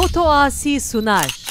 Foto Asi sunar.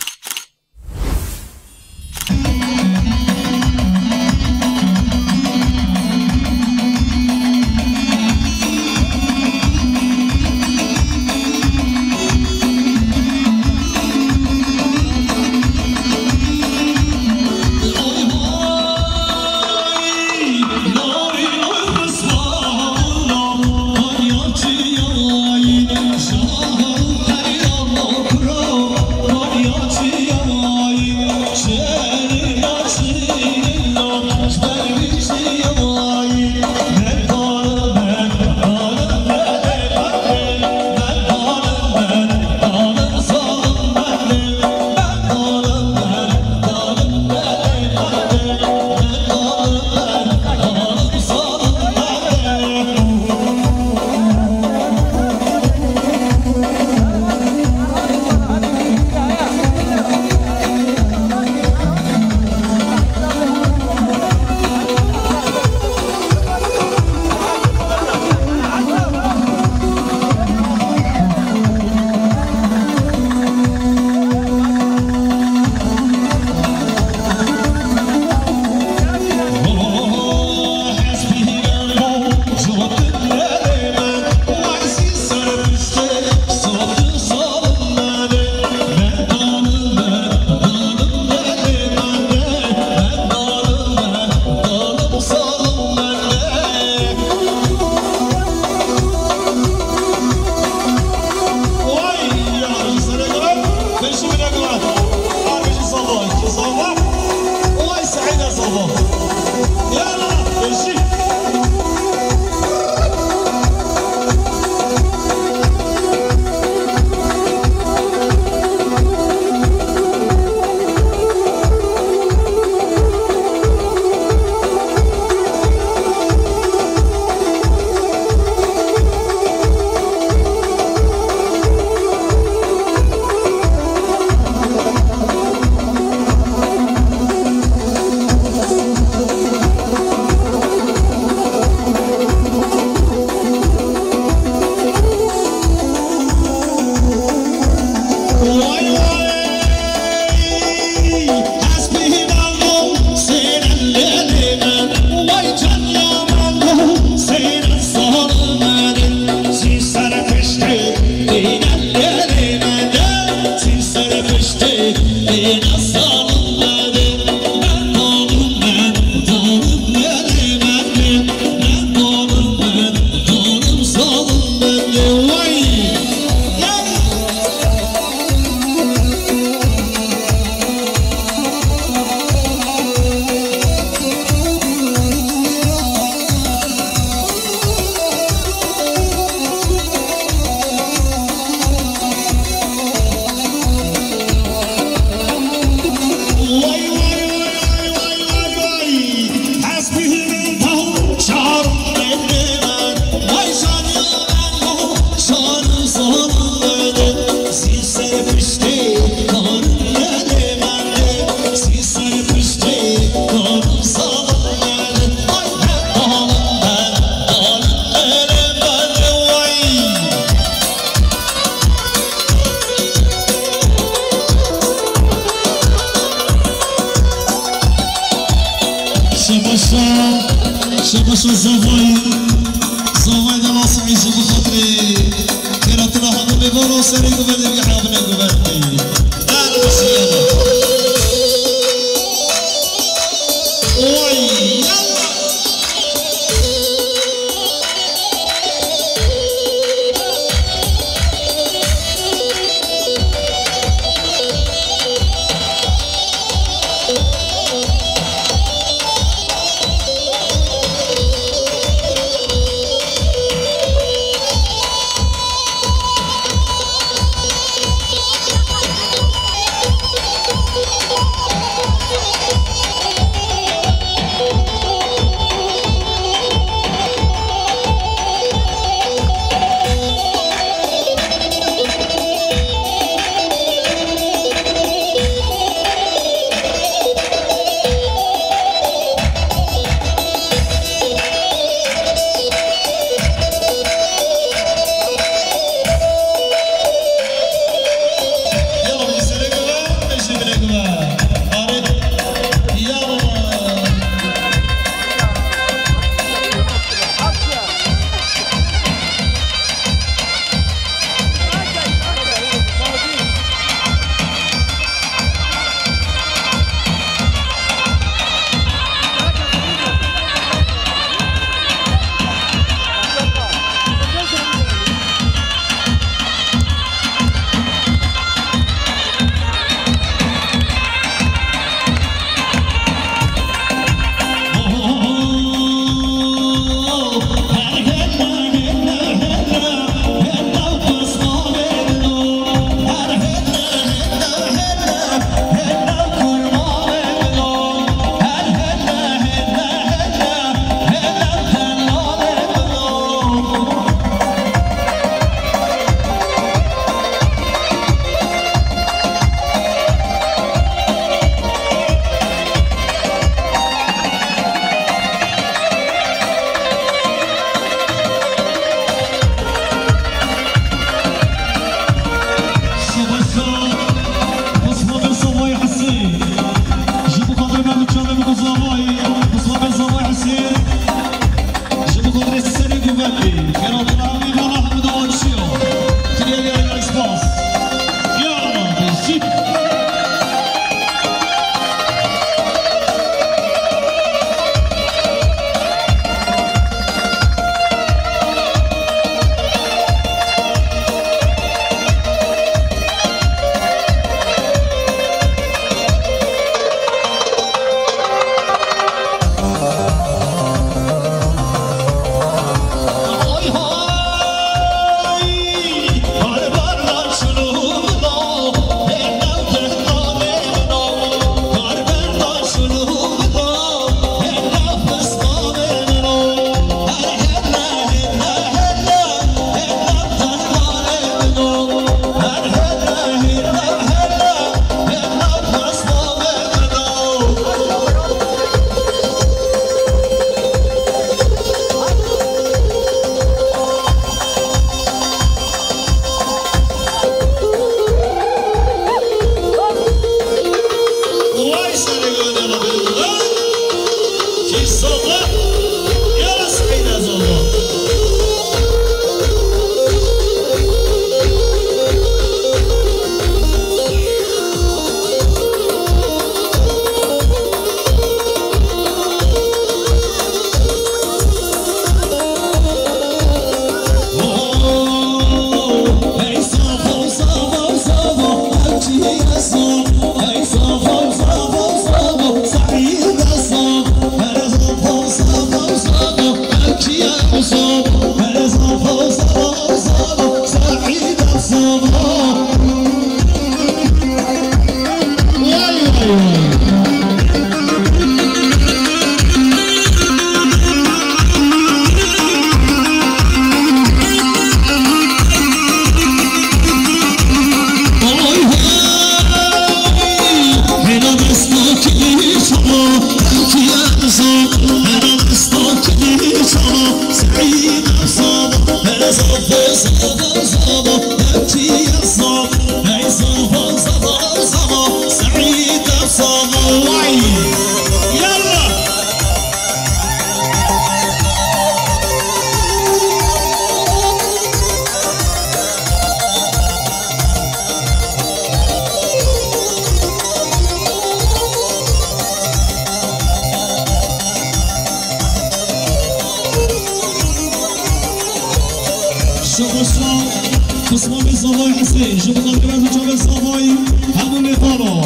اسلام زوای حسین جو بخاطر من جو زوای همون میفانو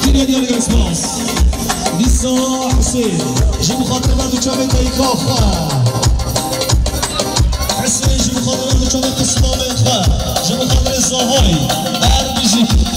دیگه دیگه اسماس نیسا حسین جو بخاطر من جو تایکافا حسین جو بخاطر من جو اسلام خا جو بخاطر زوای اربیجی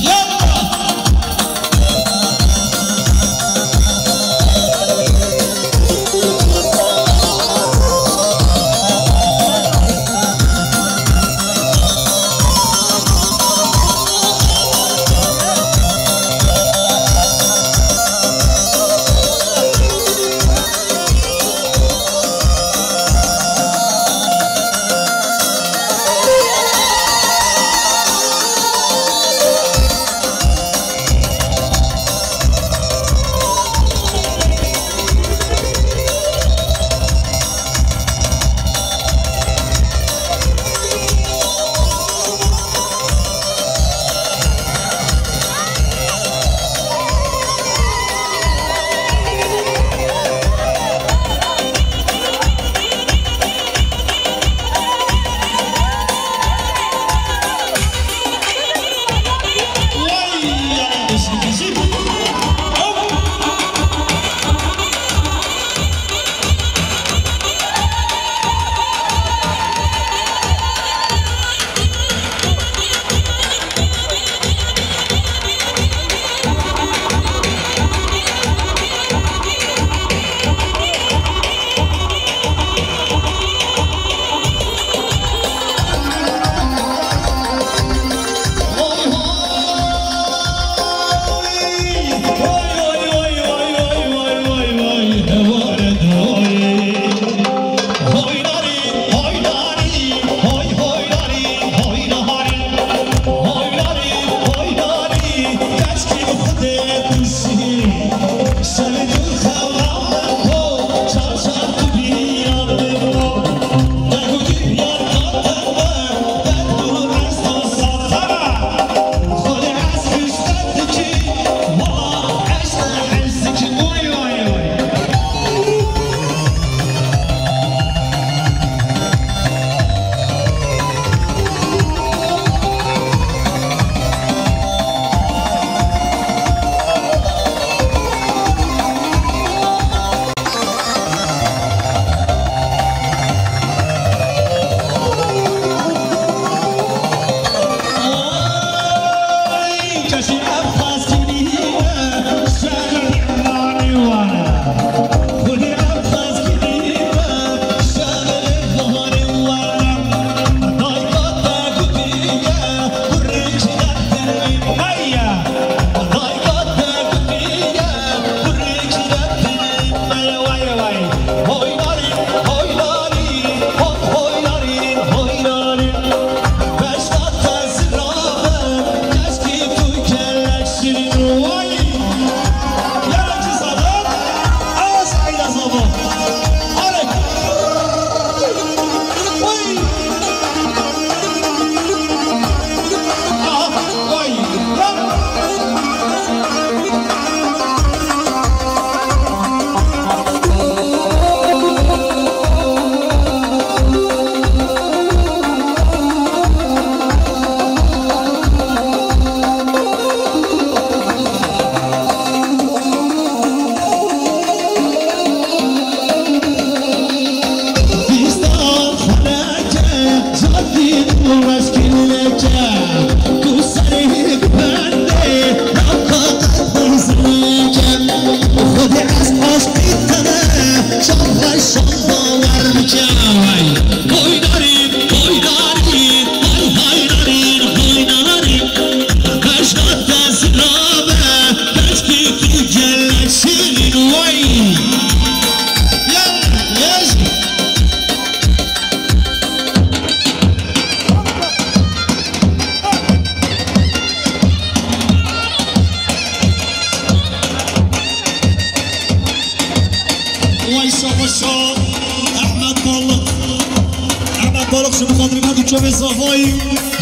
بالغ شو بخاطر ما تشوف الصفاي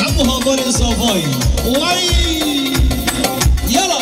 عموها بالغ الصفاي وي يلا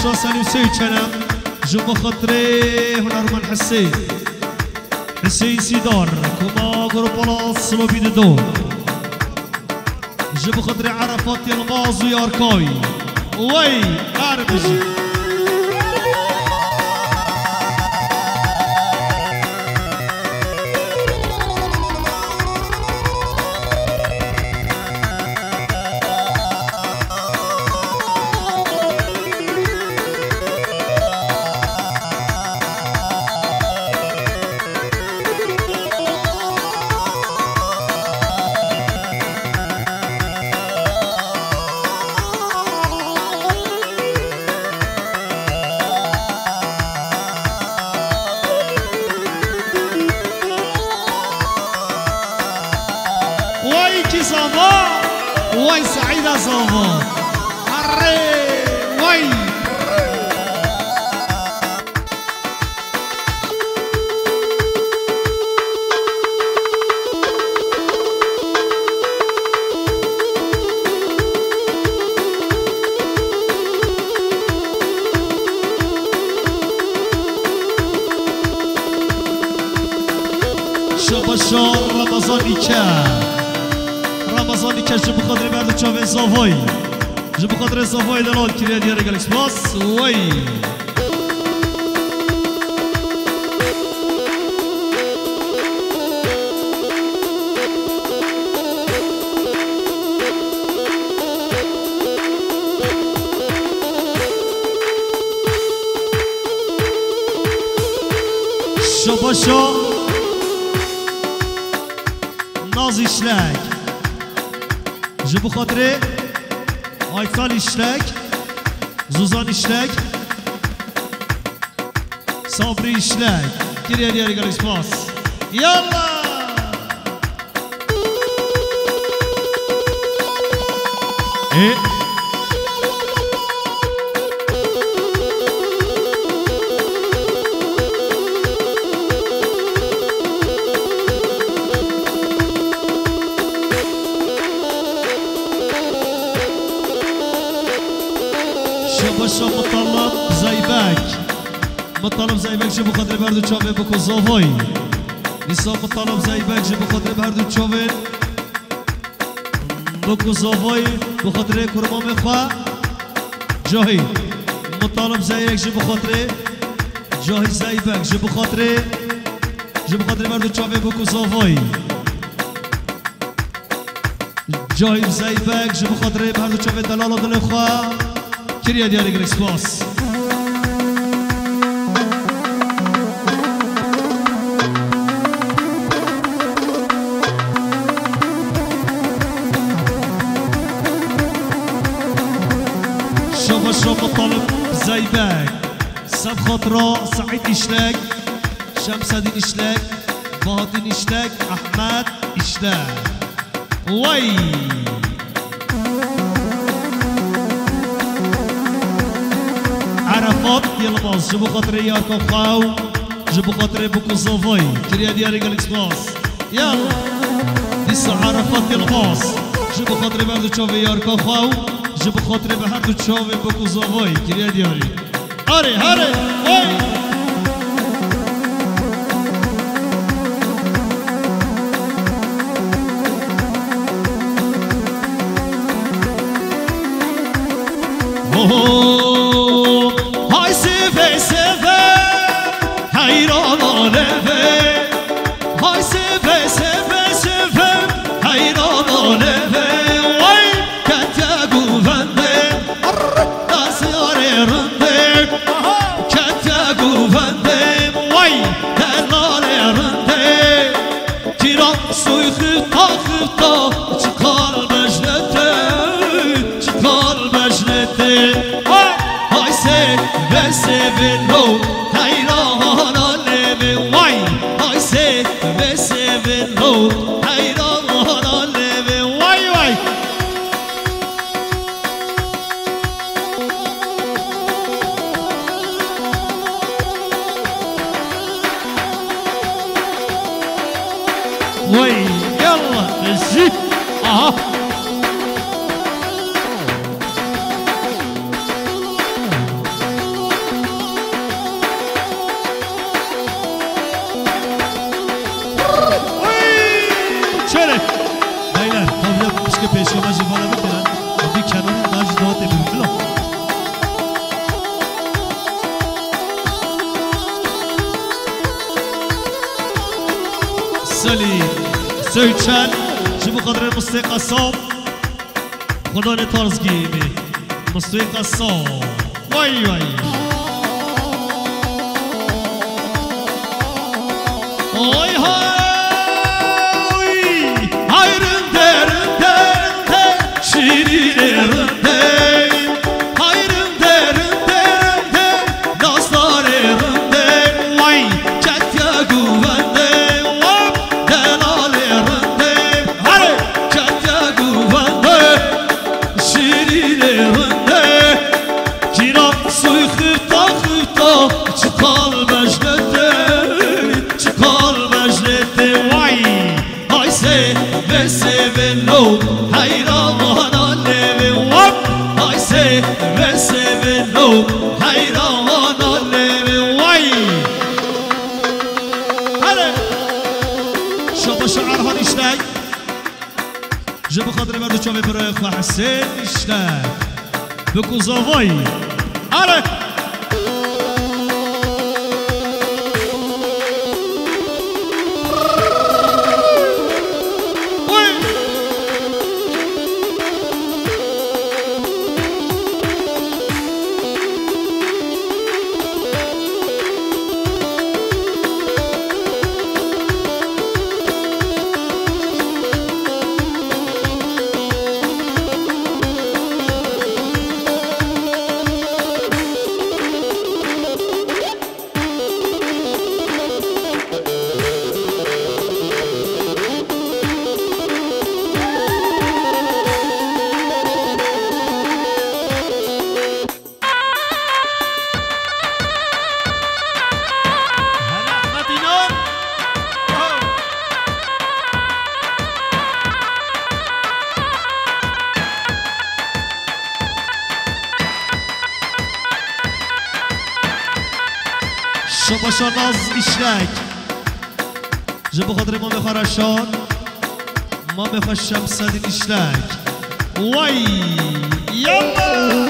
شاه سلیم سویچنم جب خاطره هنرمند حسین سیدار کما گروپالا سلوبید دو جب خاطره عرفات یلماز و یارکای وی عربجی واي سعيدة صوفا الري واي شباشار رمضاني رمضانی که جب خاطر مرد چاوه زاوای جب خاطر زاوای دلال کریه دیاره گلکس باس وی شباشا نازی شلک جب خاطره آیفال اشتک زوزان اشتک صابری اشتک گریه دیاری گلیس پاس یالا شباشا مطالب زیبک جب خاطر بردو چاوه بکو زاوای نیسا مطالب زیبک جب خاطر بردو چاوه بکو زاوای بخاطر کرمام خواه جاهی مطالب زیبک جب خاطر جاهی زیبک جب خاطر بردو چاوه بکو زاوای جاهی زیبک جب خاطر بردو چاوه دلال دل خواه کریه دیاری گریکس باس شما طالب زیبک سب خاطرا سعید اشلک شمسدین اشلک باهاتین اشلک احمد اشلک وی عرفات یلماز جب خاطر یارکا خواو جب خاطر بکو زاوای کریه دیاری گلکس باس یالا دیسا عرفات یلماز جب خاطر بردو چاوه یارکا خواو جب خاطر به هر دو چاوه بکو زاوای کریه دیاری هره وی های سفه حیران لفه های سفه حیران لفه وای کتا گوونده دستیار رنده کتا گوونده وای دلال رنده تیران سوی خفتا چکار بجنته های سفه لو حیران لفه وای های سفه لو حیران لفه وای وي يلا الزيت سلیم سویچن جبو قدر مستوی قصاب خدا نتارزگیمی مستوی قصاب وای وای وای های رنده رنده رنده شیرین رنده های رنده رنده رنده نازدار رنده وای کتیا گوونده وام دلال رنده هره کتیا گوونده شیرین رنده کیرا سوی خفتا خفتا چکال مجنده چکال مجنده وای های سوینو حیرانا لیوی وام های سوینو حیرانا لیوی وای هله شما شعر ها نیشتای جبو خاطر مردو چاوی برای خواه حسین نیشتای بکو زاوای هله شما شاناز ایشنک جبو خاطر ما بخارشان ما بخشم سدین ایشنک وای یالا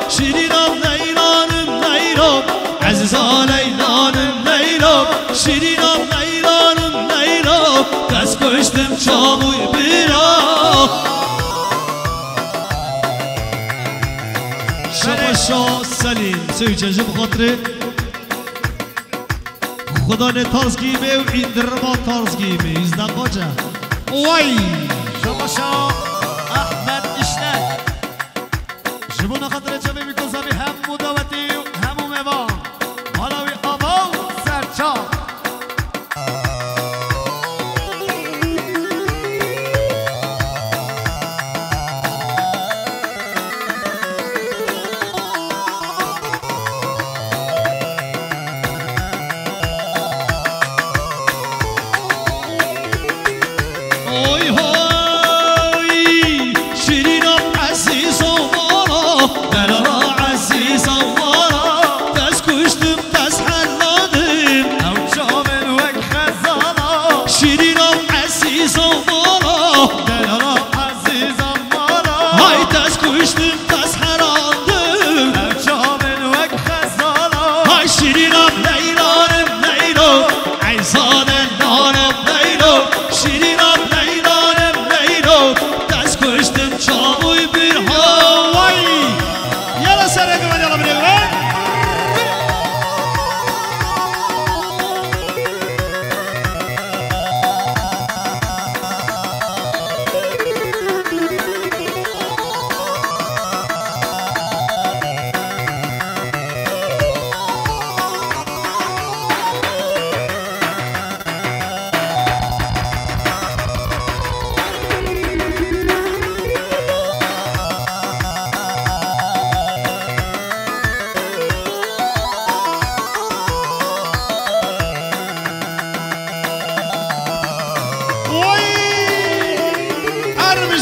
شیرینم لیلانم لیلام عزیزا لیلانم لیلام شیرینم لیلانم لیلام دست کشتم چاموی بیرام شما شا سلیم سویچه جب خاطره خدا نتازگیمه و این درما تازگیمه ازده قاجه وای شما شا احمد اشنک شبونا خاطر جمعی میکنزامی هم مداوتی و همو میوان حالاوی آبان سرچان شیرینم عزیز و مالا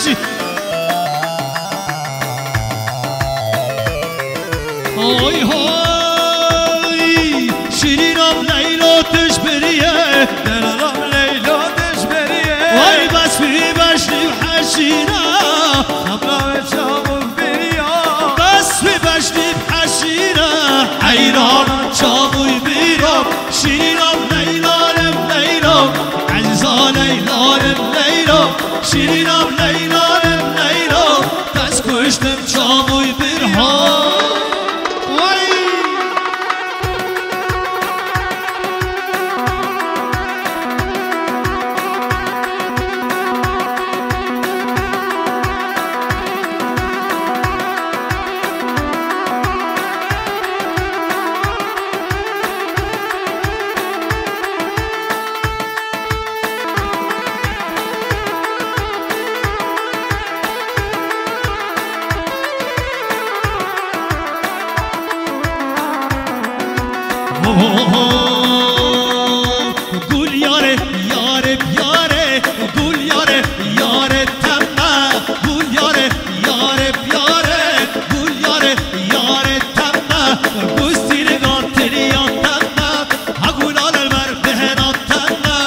بشی های های شیرینم لیلاتش بریه دلم لیلاتش بریه وای بس بی بشنیم حشینا خبرم چابک بریا بس بی بشنیم حشینا حیرانم چابوی بیرم شیرینم لیلانم لیلم عزیزا لیلانم لیلم شیرینم لیلانم لیلم دست کشتم چابوی بیرم گل یاره یاره بیاره گل یاره یاره تمه گل یاره یاره بیاره گل یاره یاره تمه گستینگان تریان تمه هگولان البر بهنان تمه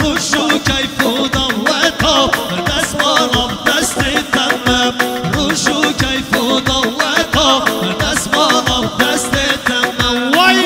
روشو کیف و دوتا دست مالم دست تمه روشو کیف و دوتا دست مالم دست تمه وای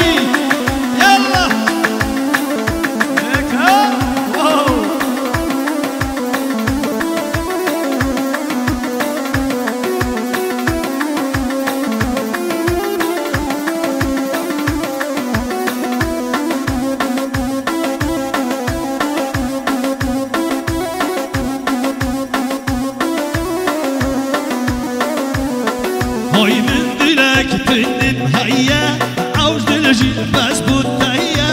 هاي من دلك تنم هيا عاوز دلجي بس بوتايا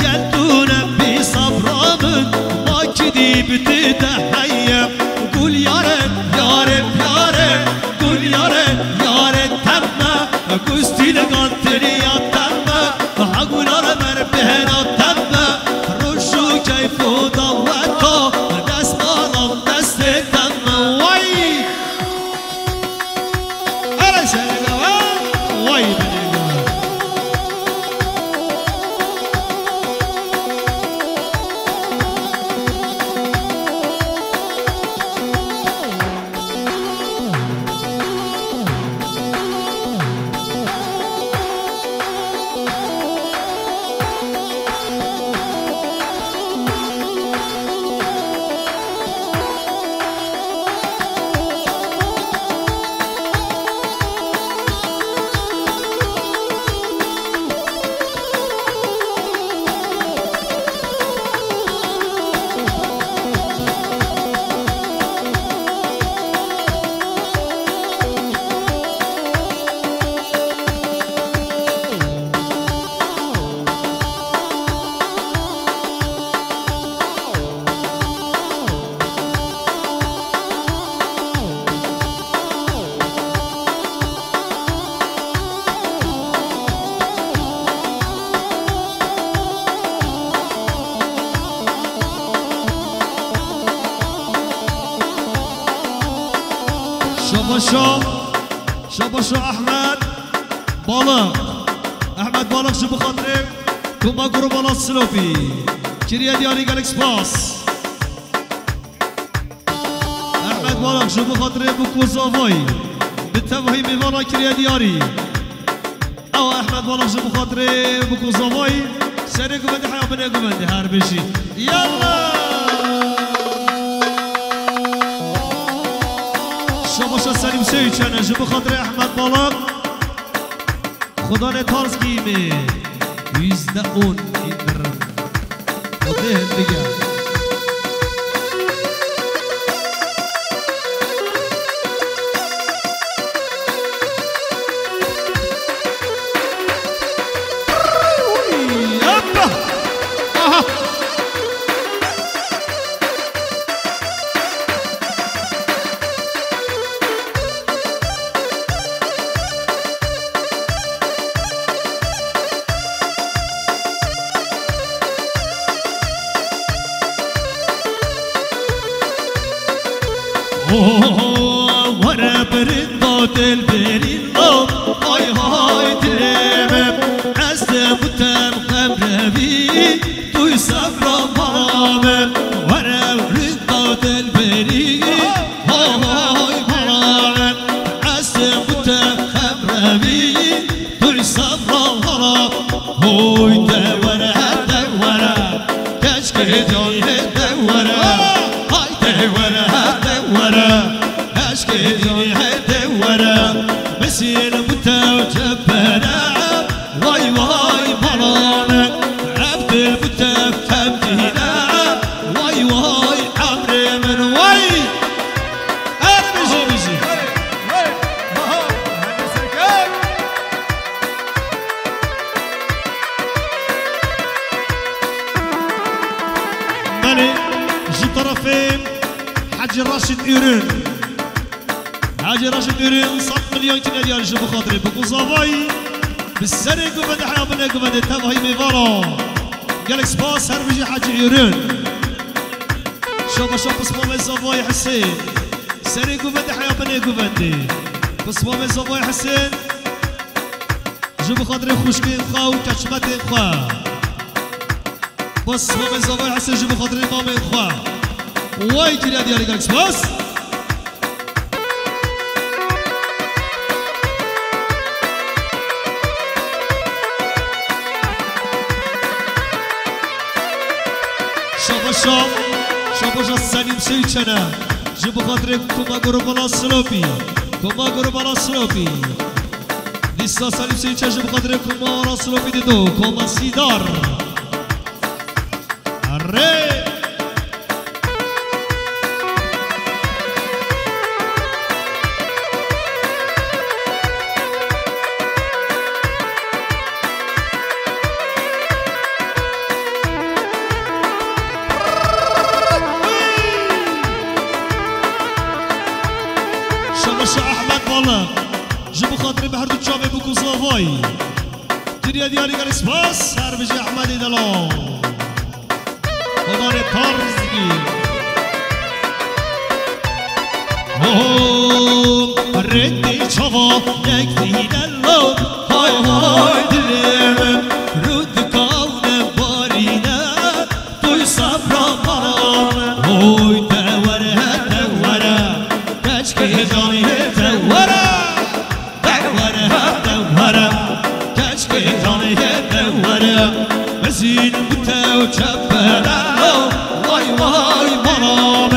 قلتونا بصبر من ما كدي بتتحيا قول يا رب يا رب يا رب قول يا رب يا رب تما قستي لقنتني يا تما هقول انا مربهنا تما رشو كيف ضوّتها دست مالم دست تما وي وای شاباشو احمد بالغ احمد بالغ شو بخاطري كما قرب على السلوبي كريا دياري جالكس باس احمد بالغ شو بخاطري بكوزافوي بالتوهي ميفانا كريا دياري او احمد بالغ شو بخاطري بكوزافوي سرقوا بدي حيا بنيقوا بدي هاربشي يلا شاباشا سلیم سویچنه جو بخاطر احمد بالغ خدا نتارز گیمه 11 اون این درم خده هم بگم ورا برد دل بريلو هاي هاي دلم أزدم وتم خمربي توي صبر مرام ورا برد دل بريلو هاي هاي مرام أزدم وتم خمربي توي صبر مرام هوي دورا دورا كشكي جوني دورا هاي دورا دورا اشكي هدورا مسير متوجبنا واي واي بلانا عبد المتفهم هنا واي واي عمري من واي انا بيجي مالي جي طرفين حاج راشد ايران حاجي راشد يرين 100 مليون ديال جبو خاطري بوكو صافاي بالسرق وبدا حيابنك وبدا تابعي ميفارا قالك سباس هربجي حاجي يرين شوف اسمه صافاي حسين سرق وبدا حيابنك وبدا اسمه صافاي حسين جبو خاطري خوشكين خاو كشمتين خا بس اسمه صافاي حسين جبو خاطري مامين خا واي تريا ديالي قالك سباس شاباش السليم سيتشنا جيبو خاطرك كوما قرب على السلوبي كوما قرب على السلوبي لسه سليم سيتشنا جيبو خاطرك كوما على السلوبي ديدو كوما سيدار الري جيبو خاطري بحردو تشافي بوكو صافاي تريا ديالي قال سباس هربجي احمدي دلو خداني طرزي ردي تشافا يكفي دلو هاي هاي دلم رد كون بارينا توي صبرا مرام هوي دورها دورها كشكي جاني دورها مسين متوجبنا واي واي مرام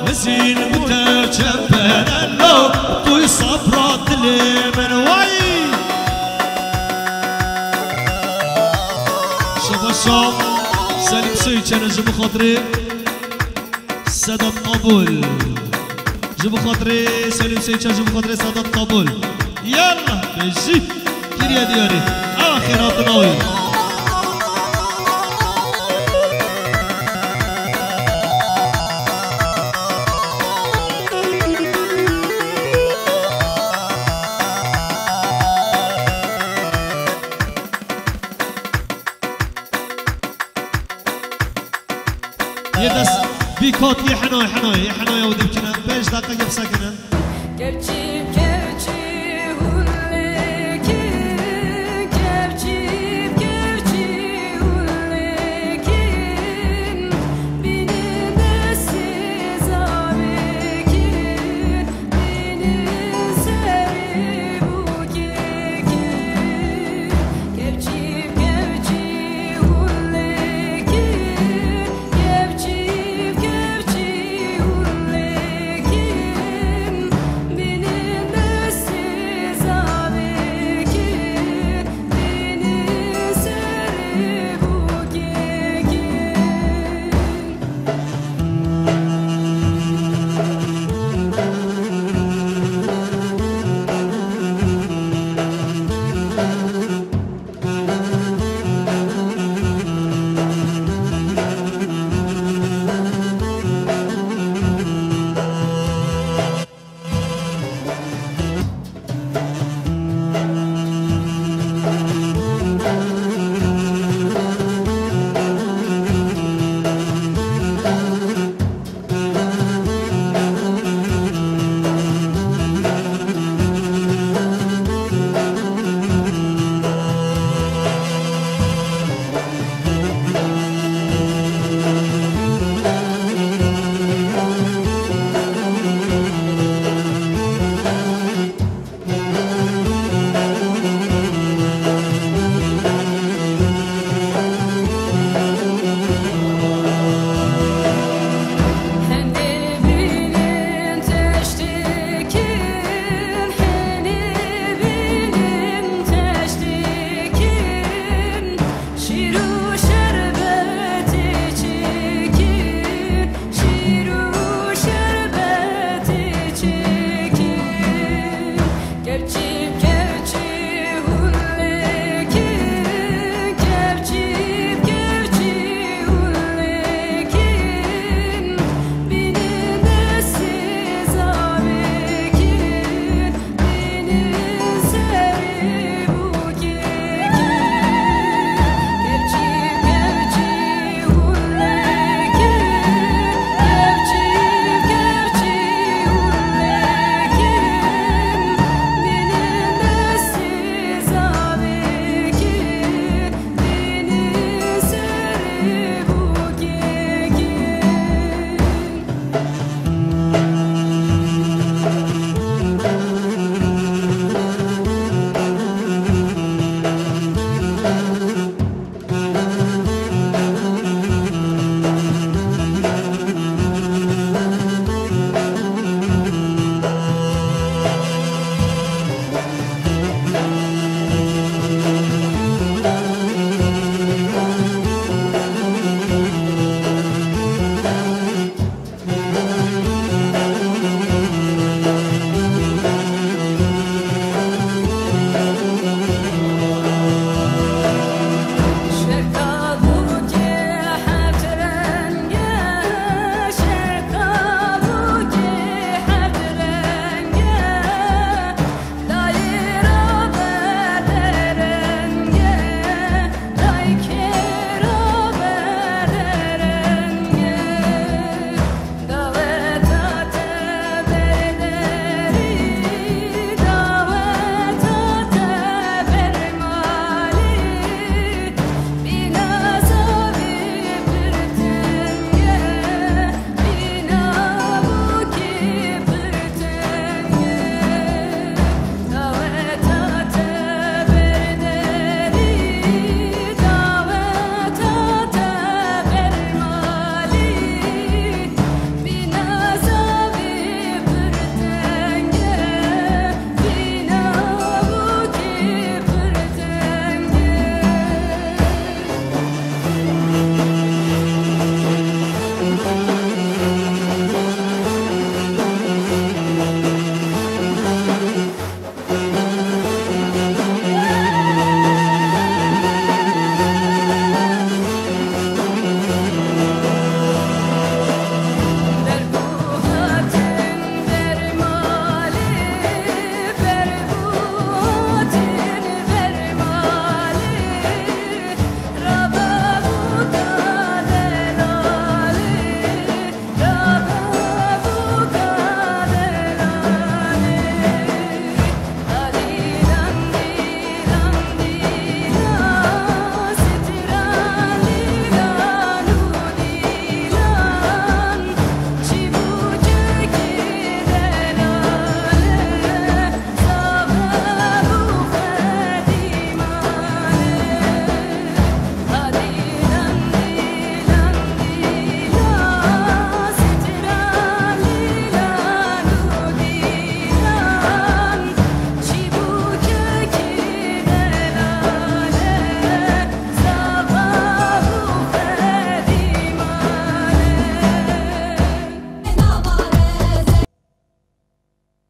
مسين متوجبنا توي صبرات من واي شوف سالم سيتشانا جيبو خاطري سادات قبول جيبو خاطري سالم سيتشانا جيبو خاطري سادات قبول يلا بجي كريا دياري آخرات نوي يدس بيكوت يحنوي حنوي يحنوي يا ودي بكنا بيش دقيقة بسكنة Benim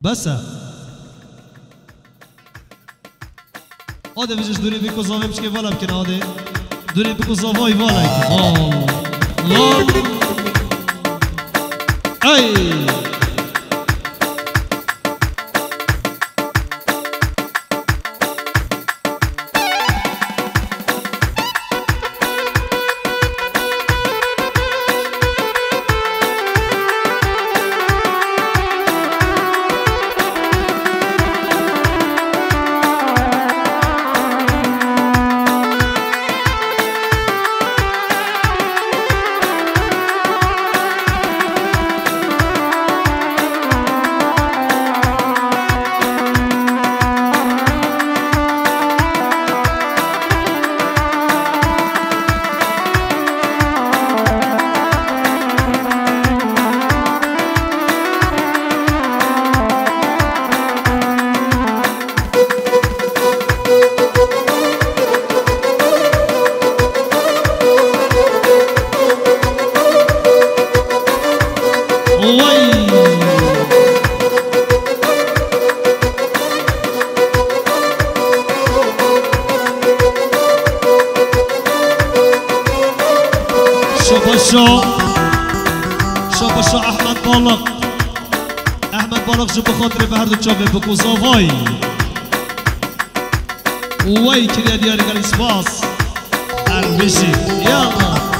بس آده ویجش دوری بکو زاوه بچه که والا بکنه آده دوری بکو زاوه والا الله ای شاباشا احمد بالغ جو بخاطر به هر دو چاوه بکو زاوای وای کریا دیاری گل اسپاس البشی یالا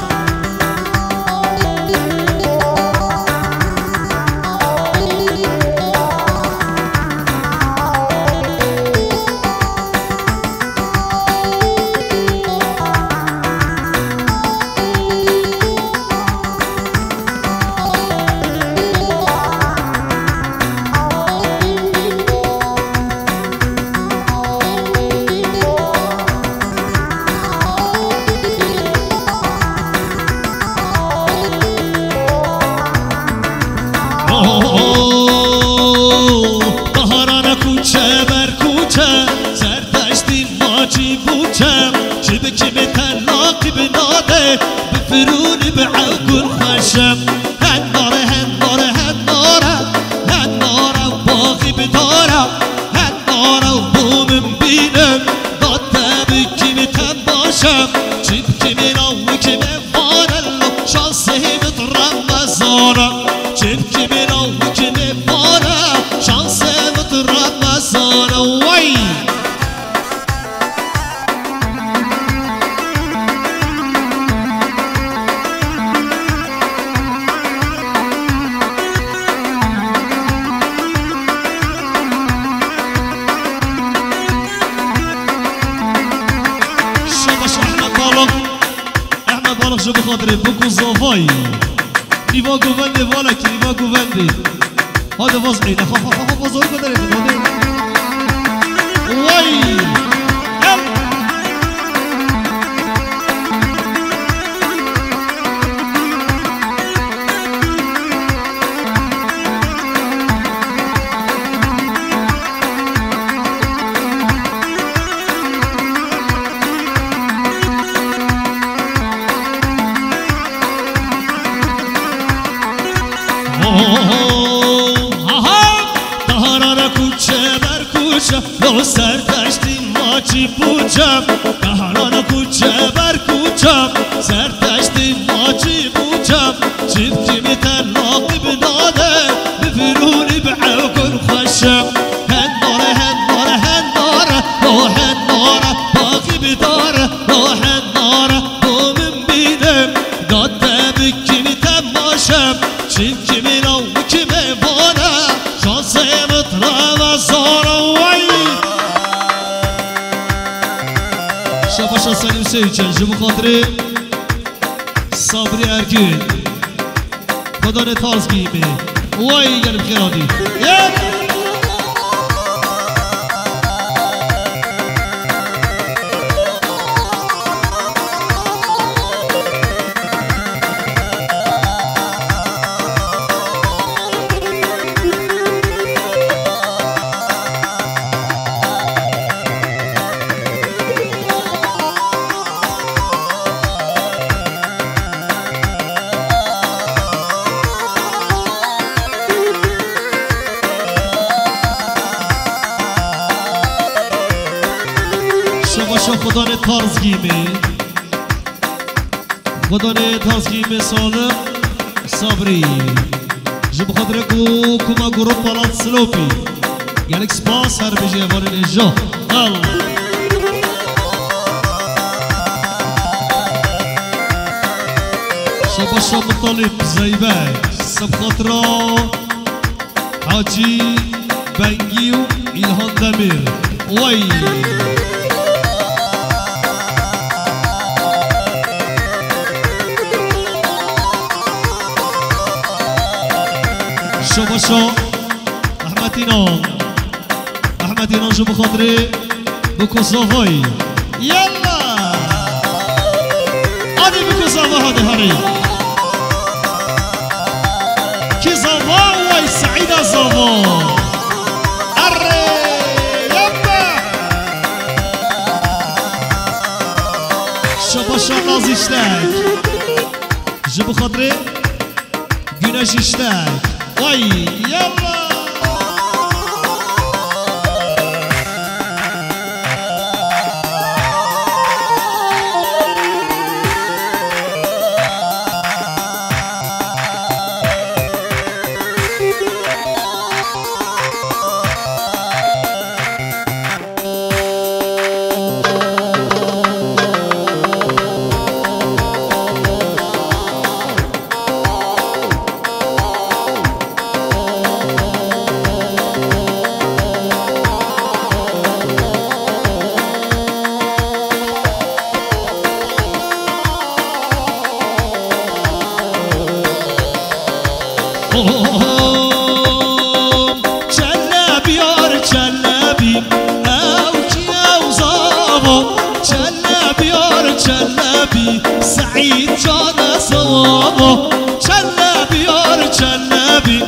بفروني بعقل خشب هالنار باغي بدارة هالنار وبوم بينم ضدها بكي متباشم جبكي من أوك مفانا لو شانسه مترمى زارة جبكي من أوك مفانا شانسه مترمى زارة وي جو بخاطر بکو زاوای نیوا گوونده والا که نیوا گوونده هاده وضعی نخواه بازار کداره بداده وای لو سر داشتی ماچی پوچم دهران کوچه بر کوچم سر داشتی ماچی پوچم چیب که میتلاقی بناده بفرونی بعقل خشم هناره باقی بداره هناره بومن بیدم داده بکی میتماشم چیب که میراو که میبانه شانسه مطرم زارم شباشا سلیم سیچن جبو خاطر صبری ارگین خدا نتاز گیمه وای گلم خیرادی خدا نه تارز گیمه خدا نه تارز گیمه سالم صبری جب خاطر کو کما گروپ بالات سلوپی گلک سپاس هر بجی وارن اینجا شباشا مطالب زیبک سب خاطرا حاجی بنگی و ایلهان دمیر وی شباشا احمد اینان جو بخاطره بکن صافایی یلا آدی بکن صافا هاده هاری کی صافا وی سعیده صافا اره یبا شباشا نازیشتک جو بخاطره گناشیشتک وای یلا سعيد جانا صوابه شلبي يار شلبي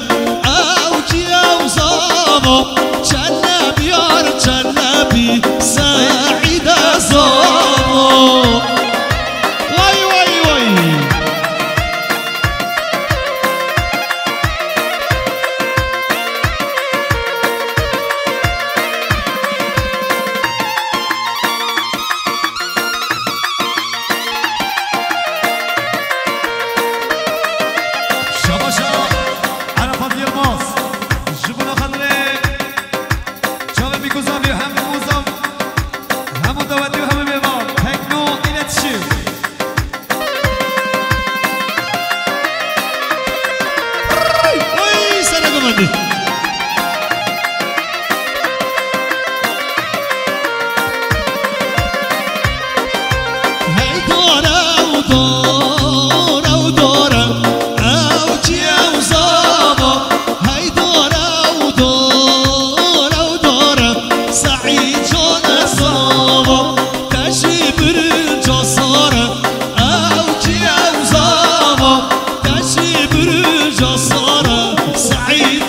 اوجي اوصابه شلبي يار شلبي سعيد صوابه واي واي واي سعيد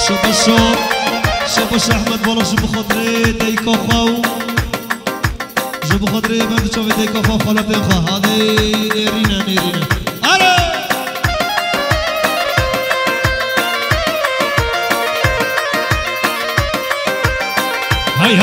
شباش احمد بالا شو بخاطر دیکا خواو شو بخاطر من چاوی دیکا خواو خالب دیکا هاده نیرینه آره های